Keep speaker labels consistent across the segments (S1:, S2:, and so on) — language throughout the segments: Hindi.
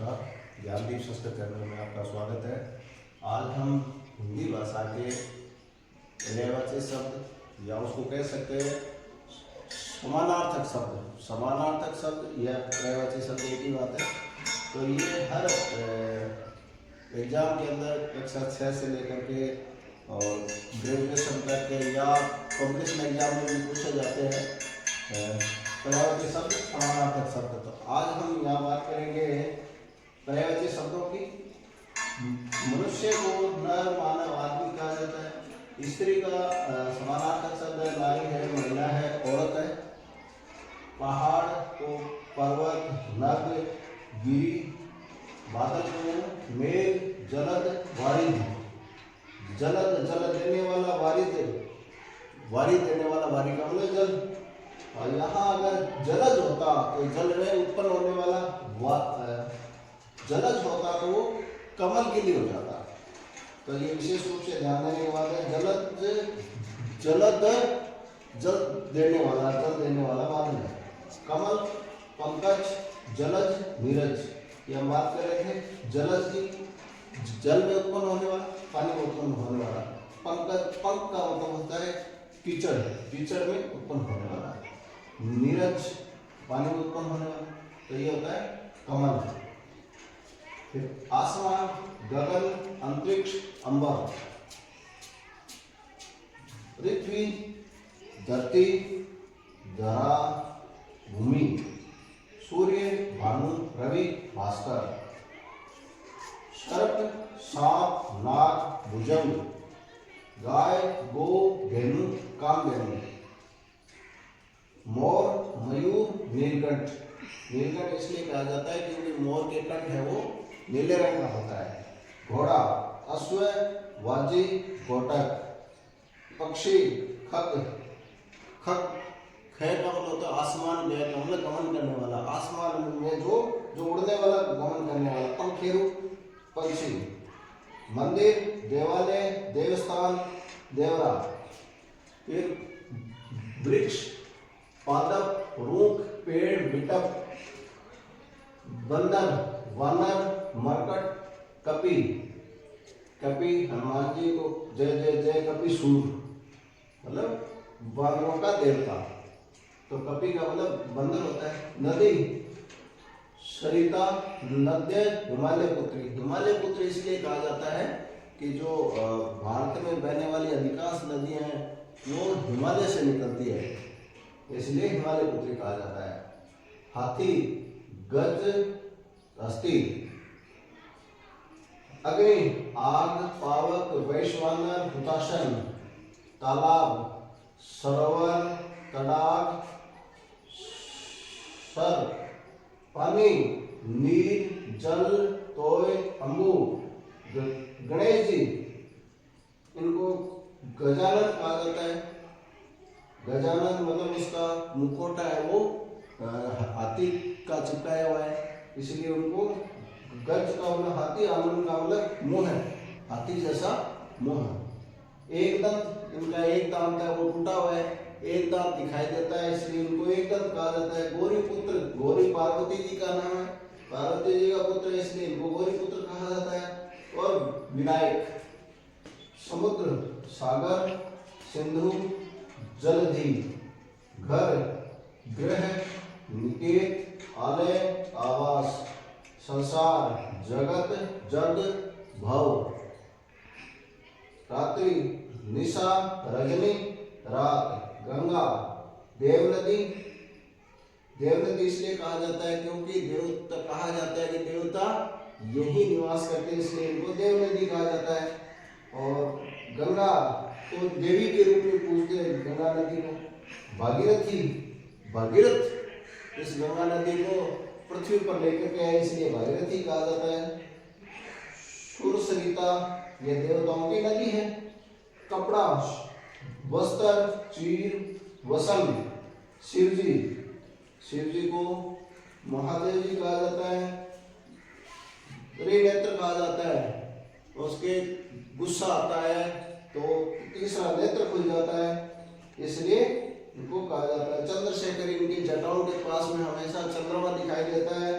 S1: नमस्कार। ज्ञानदीप संस्कृत चैनल में आपका स्वागत है। आज हम हिंदी भाषा के पर्यायवाची शब्द या उसको कह सकते हैं समानार्थक शब्द या पर्यायवाची शब्द एक ही बात है। तो ये हर एग्जाम के अंदर कक्षा 6 से लेकर के और ग्रेजुएशन तक या कॉम्पिटिशन एग्जाम में भी पूछे जाते हैं पर्यायवाची शब्द, समानार्थक शब्द। तो आज हम यहाँ बात करेंगे पर्यायवाची शब्दों की। मनुष्य को नर, मानव, आदमी कहा जाता है। स्त्री का समानार्थक शब्द है नारी है, महिला है, औरत है। पहाड़ को पर्वत, नद, गिरी, बादल को मेघ, जलद, वारिध। जलद जल देने वाला, वारिध वारिध देने वाला, वारी का मतलब जल। और यहाँ अगर जलज होता तो जल में उत्पन्न होने वाला जलज होता तो वो कमल के लिए हो जाता। तो ये विशेष रूप से ध्यान देने की बात है। जलद जल देने वाला बादल है। कमल, पंकज, जलज, नीरज, ये हम बात कर रहे थे। जलज की जल में उत्पन्न होने वाला, पानी में उत्पन्न होने वाला। पंकज, पंख का मतलब होता है कीचड़, कीचड़ में उत्पन्न होने वाला। नीरज, पानी में उत्पन्न होने वाला। तो ये होता है कमल। फिर आसमान, गगन, अंतरिक्ष, अंबर। पृथ्वी, धरती, धरा, भूमि। सूर्य, भानु, रवि, भास्कर। सर्प, सांप, नाग, भुजंग। गाय, गो, धेनु, कामधेनु। मोर, मयूर, नीलकंठ। नीलकंठ इसलिए कहा जाता है क्योंकि मोर के कंठ है वो नीले रंग का होता है। घोड़ा, अश्व, वाजी, घोटक। पक्षी, खग, खग खे का मतलब होता है आसमान, गए का मतलब गमन करने वाला, आसमान में जो उड़ने वाला, गमन करने वाला। पंखेरु, पंछी। मंदिर, देवालय, देवस्थान, देवरा। फिर वृक्ष, पादप, रूख, पेड़, विटप। बंदर, वानर, मरकट, कपि। कपि हनुमान जी को जय जय जय कपि सूर, मतलब वानरों का देवता। तो कपि का मतलब बंदर होता है। नदी, सरिता, नद्य, हिमालय पुत्री। हिमालय पुत्री इसलिए कहा जाता है कि जो भारत में बहने वाली अधिकांश नदियां हैं वो हिमालय से निकलती है, इसलिए हिमालय पुत्री कहा जाता है। हाथी, गज, हस्ती। अग्नि, आग, पावक, वैश्वानर, हुताशन। तालाब, सरोवर, तड़ाग, सर। पानी, नीर, जल, तोय, अम्बु। गणेश जी, इनको गजानन कहा जाता है। गजानन मतलब इसका मुखौटा है वो हाथी का चिपकाया हुआ है, इसलिए उनको गज का मतलब हाथी, आनंद का मतलब मुंह है, हाथी जैसा मुंह। एक दंत, इनका एक दांत है वो टूटा हुआ है, एक दांत दिखाई देता है इसलिए उनको एक दंत कहा जाता है। गौरी पुत्र, गौरी पार्वती जी का नाम है, पार्वती जी का पुत्र इसलिए इनको गौरी पुत्र कहा जाता है। और विनायक, समुद्र, सागर, सिंधु, जलधि। घर, गृह, निकेत, आलय, आवास। संसार, जगत, जग, भव। रात्रि, निशा, रजनी, रात। गंगा, देवनदी। देवनदी इसलिए कहा जाता है क्योंकि देवता कहा जाता है कि देवता यही निवास करते हैं, इसलिए इनको देवनदी कहा जाता है। और गंगा तो देवी के रूप में पूजते हैं गंगा नदी को। भागीरथी, भागीरथ इस गंगा नदी को पृथ्वी पर लेकर के आए इसलिए भागीरथी कहा जाता है। सुरसरिता, यह देवताओं की नदी है। कपड़ा, वस्त्र, चीर, वसन। शिवजी, शिवजी को महादेव जी कहा जाता है। त्रिनेत्र कहा जाता है, उसके गुस्सा आता है तो तीसरा नेत्र खुल जाता है, इसलिए इनको कहा जाता है। चंद्रशेखर, इनकी जटाओं के पास में हमेशा चंद्रमा दिखाई देता है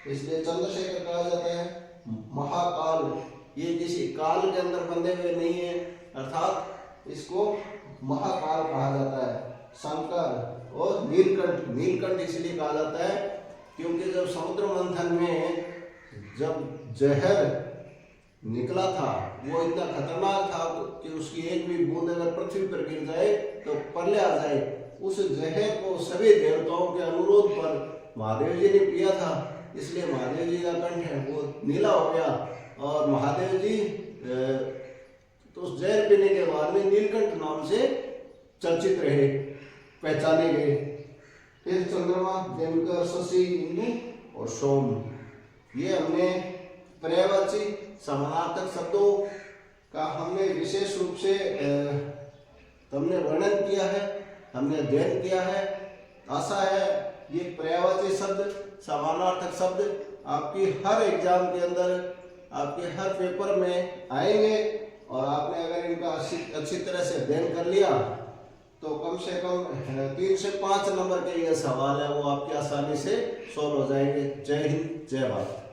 S1: इसलिए चंद्रशेखर कहा जाता है। महाकाल, ये किसी काल के अंदर बंधे हुए नहीं है, अर्थात इसको महाकाल कहा जाता है। शंकर और नीलकंठ, नीलकंठ इसलिए कहा जाता है क्योंकि जब समुद्र मंथन में जब जहर निकला था वो इतना खतरनाक था कि उसकी एक भी बूंद अगर पृथ्वी पर गिर जाए तो प्रलय आ जाए। उस जहर को सभी देवताओं के अनुरोध पर महादेव जी ने पिया था, इसलिए महादेव जी का कंठ है वो नीला हो गया और महादेव जी तो उस जहर पीने के बाद में नीलकंठ नाम से चर्चित रहे, पहचाने गए। फिर चंद्रमा, दिनकर, शशि, इंदु और सोम, ये हमने पर्यायवाची समानार्थक शब्दों का हमने विशेष रूप से हमने वर्णन किया है, हमने अध्ययन किया है। आशा है ये पर्यायवाची शब्द, समानार्थक शब्द आपकी हर एग्जाम के अंदर, आपके हर पेपर में आएंगे और आपने अगर इनका अच्छी तरह से अध्ययन कर लिया तो कम से कम 3 से 5 नंबर के ये सवाल है वो आपके आसानी से सॉल्व हो जाएंगे। जय हिंद, जय भारत।